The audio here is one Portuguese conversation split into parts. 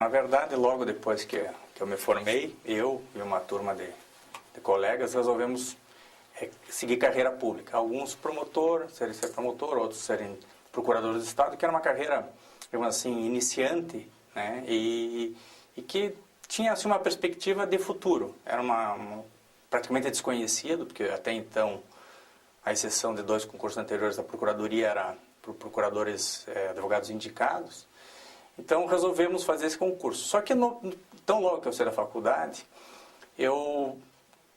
Na verdade, logo depois que eu me formei, eu e uma turma de colegas resolvemos seguir carreira pública. Alguns serem promotor, outros serem procuradores do Estado, que era uma carreira, digamos assim, iniciante, né? E que tinha assim, uma perspectiva de futuro. Era praticamente desconhecido, porque até então, a exceção de 2 concursos anteriores da Procuradoria era para procuradores, advogados indicados. Então, resolvemos fazer esse concurso. Só que, tão logo que eu saí da faculdade, eu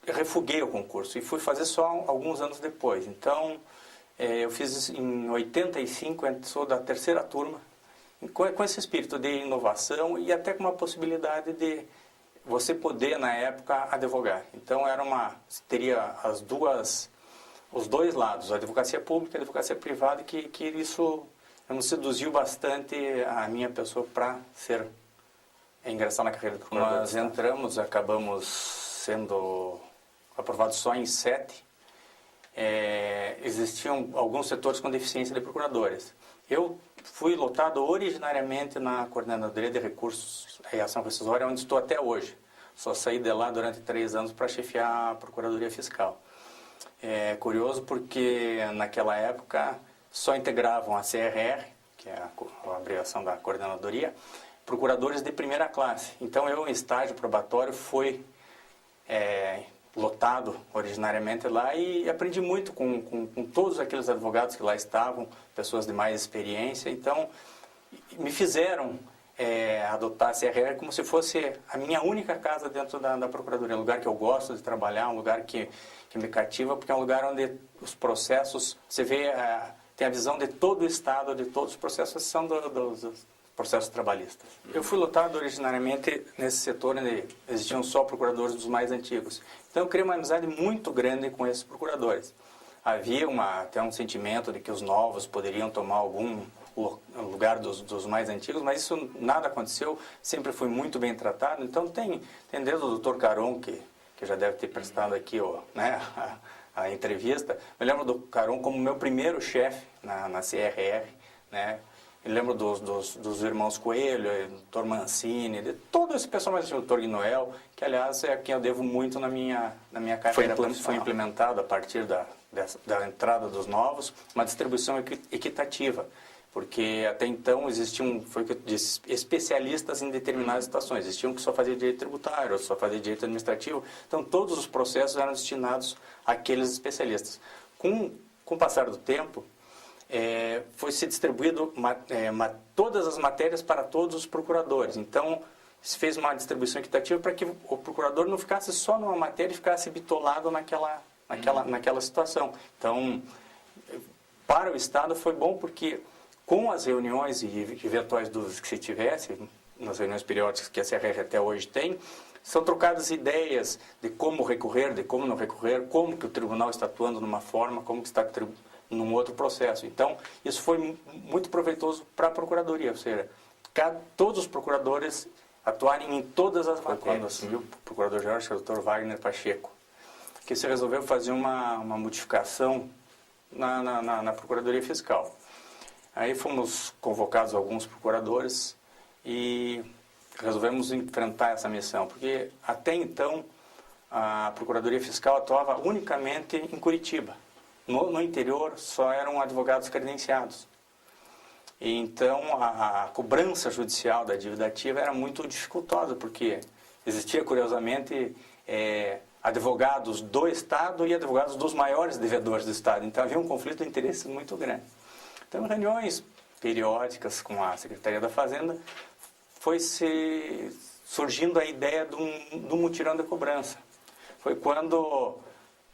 refuguei o concurso e fui fazer só alguns anos depois. Então, eu fiz em 85, sou da 3ª turma, com esse espírito de inovação e até com uma possibilidade de você poder, na época, advogar. Então, teria os dois lados, a advocacia pública e a advocacia privada, que isso nos seduziu bastante a minha pessoa para ingressar na carreira do procurador. Nós acabamos sendo aprovados só em 7. Existiam alguns setores com deficiência de procuradores. Eu fui lotado originariamente na Coordenadoria de Recursos e Ação Rescisória, onde estou até hoje. Só saí de lá durante 3 anos para chefiar a Procuradoria Fiscal. É curioso porque naquela época só integravam a CRR, que é a abreviação da Coordenadoria, procuradores de primeira classe. Então eu, em estágio probatório, fui lotado originariamente lá e aprendi muito com todos aqueles advogados que lá estavam, pessoas de mais experiência. Então me fizeram adotar a CRR como se fosse a minha única casa dentro da Procuradoria, um lugar que eu gosto de trabalhar, um lugar que me cativa, porque é um lugar onde os processos, você vê, tem a visão de todo o Estado, de todos os processos, são dos processos trabalhistas. Eu fui lotado originariamente nesse setor onde existiam só procuradores dos mais antigos. Então eu criei uma amizade muito grande com esses procuradores. Havia até um sentimento de que os novos poderiam tomar algum lugar dos mais antigos, mas isso nada aconteceu, sempre fui muito bem tratado. Então tem desde o Dr. Caron, que já deve ter prestado aqui a entrevista. Eu lembro do Caron como meu primeiro chefe na CRR, né? Eu lembro dos irmãos Coelho, Dr. Mancini, de todo esse pessoal, mas o Dr. Guinoel, que aliás é a quem eu devo muito na minha carreira. Foi implementado a partir da entrada dos novos, uma distribuição equitativa, porque até então foi o que eu disse, especialistas em determinadas situações. Existiam que só faziam direito tributário, só faziam direito administrativo. Então todos os processos eram destinados àqueles especialistas. Com o passar do tempo, foi se distribuído todas as matérias para todos os procuradores. Então se fez uma distribuição equitativa para que o procurador não ficasse só numa matéria e ficasse bitolado naquela situação. Então, para o Estado foi bom porque com as reuniões e eventuais dúvidas que se tivesse, nas reuniões periódicas que a CRR até hoje tem, são trocadas ideias de como recorrer, de como não recorrer, como que o tribunal está atuando numa forma, como que está num outro processo. Então, isso foi muito proveitoso para a Procuradoria, ou seja, todos os procuradores atuarem em todas as matérias. Quando assumiu o Procurador-Geral, o Dr. Wagner Pacheco, que se resolveu fazer uma modificação na Procuradoria Fiscal. Aí fomos convocados alguns procuradores e resolvemos enfrentar essa missão, porque até então a Procuradoria Fiscal atuava unicamente em Curitiba. No interior só eram advogados credenciados. E então a cobrança judicial da dívida ativa era muito dificultosa, porque existia, curiosamente, advogados do Estado e advogados dos maiores devedores do Estado. Então havia um conflito de interesses muito grande. Então, em reuniões periódicas com a Secretaria da Fazenda, foi surgindo a ideia do mutirão de cobrança. Foi quando,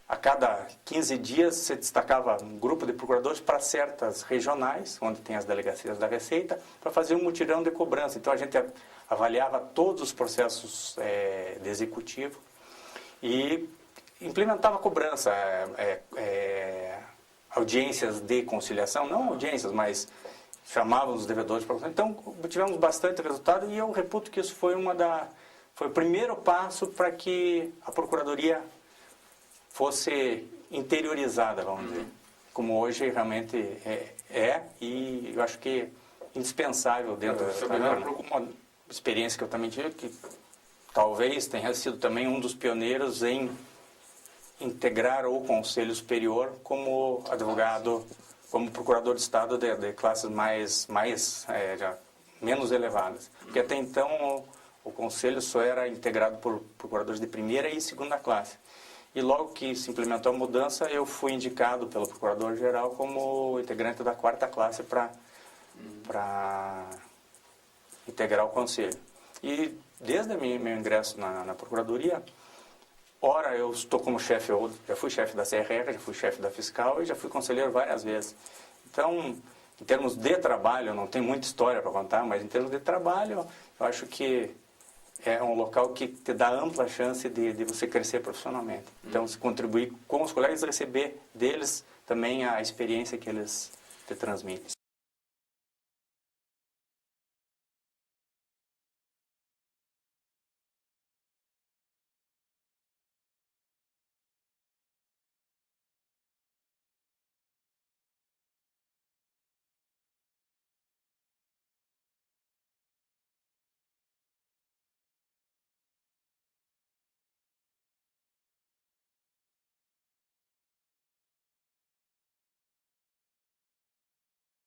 a cada 15 dias, se destacava um grupo de procuradores para certas regionais, onde tem as delegacias da Receita, para fazer um mutirão de cobrança. Então, a gente avaliava todos os processos de executivo e implementava a cobrança, audiências de conciliação, não audiências, mas chamávamos os devedores para conciliação. Então, tivemos bastante resultado e eu reputo que isso foi o primeiro passo para que a Procuradoria fosse interiorizada, vamos dizer, como hoje realmente e eu acho que indispensável dentro do Estado. experiência que eu também tive, que talvez tenha sido também um dos pioneiros em integrar o Conselho Superior como advogado, como procurador de Estado de classes menos elevadas. Porque até então o Conselho só era integrado por procuradores de primeira e segunda classe. E logo que se implementou a mudança, eu fui indicado pelo Procurador-Geral como integrante da quarta classe para integrar o Conselho. E desde o meu ingresso na Procuradoria, ora eu estou como chefe, eu já fui chefe da CRR, já fui chefe da Fiscal e já fui conselheiro várias vezes. Então, em termos de trabalho, não tem muita história para contar, mas em termos de trabalho, eu acho que é um local que te dá ampla chance de você crescer profissionalmente. Então, se contribuir com os colegas e receber deles também a experiência que eles te transmitem.